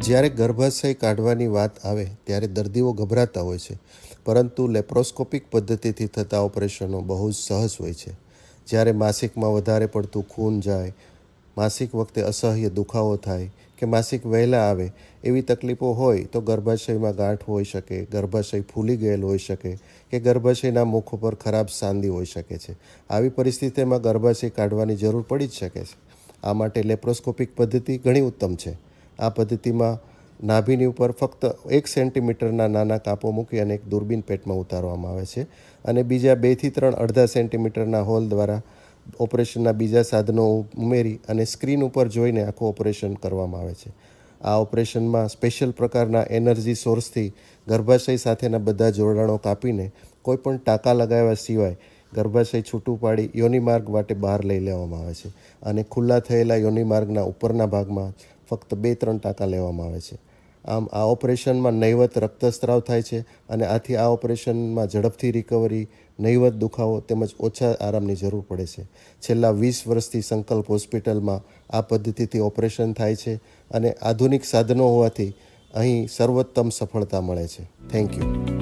જ્યારે ગર્ભાશય કાઢવાની વાત આવે ત્યારે દર્દીઓ ગભરાતા હોય છે, પરંતુ લેપ્રોસ્કોપિક પદ્ધતિથી થતા ઓપરેશનો બહુ જ સહજ હોય છે. જ્યારે માસિકમાં વધારે પડતું ખૂન જાય, માસિક વખતે અસહ્ય દુખાવો થાય કે માસિક વહેલા આવે એવી તકલીફો હોય તો ગર્ભાશયમાં ગાંઠ હોઈ શકે, ગર્ભાશય ફૂલી ગયેલ હોઈ શકે કે ગર્ભાશયના મુખ પર ખરાબ સાંધી હોઈ શકે છે. આવી પરિસ્થિતિમાં ગર્ભાશય કાઢવાની જરૂર પડી જ શકે છે. આ માટે લેપ્રોસ્કોપિક પદ્ધતિ ઘણી ઉત્તમ છે. આ પદ્ધતિમાં નાભીની ઉપર ફક્ત 1 સેન્ટીમીટરના નાના કાપો મૂકી અને એક દૂરબીન પેટમાં ઉતારવામાં આવે છે અને બીજા 2 થી 3 અડધા સેન્ટીમીટરના હોલ દ્વારા ઓપરેશનના બીજા સાધનો ઉમેરી અને સ્ક્રીન ઉપર જોઈને આખું ઓપરેશન કરવામાં આવે છે. આ ઓપરેશનમાં સ્પેશિયલ પ્રકારના એનર્જી સોર્સથી ગર્ભાશય સાથેના બધા જોડાણો કાપીને કોઈપણ ટાંકા લગાવ્યા સિવાય ગર્ભાશય છૂટું પાડી યોનિમાર્ગ વાટે બહાર લઈ લેવામાં આવે છે અને ખુલ્લા થયેલા યોનિમાર્ગના ઉપરના ભાગમાં ફક્ત 2-3 ટાંકા લેવામાં આવે છે. આમ આ ઓપરેશનમાં નહિવત રક્તસ્રાવ થાય છે અને આથી આ ઓપરેશનમાં ઝડપથી રિકવરી, નહિવત દુખાવો તેમજ ઓછા આરામની જરૂર પડે છે. છેલ્લા 20 વર્ષથી સંકલ્પ હોસ્પિટલમાં આ પદ્ધતિથી ઓપરેશન થાય છે અને આધુનિક સાધનો હોવાથી અહીં સર્વોત્તમ સફળતા મળે છે. Thank you.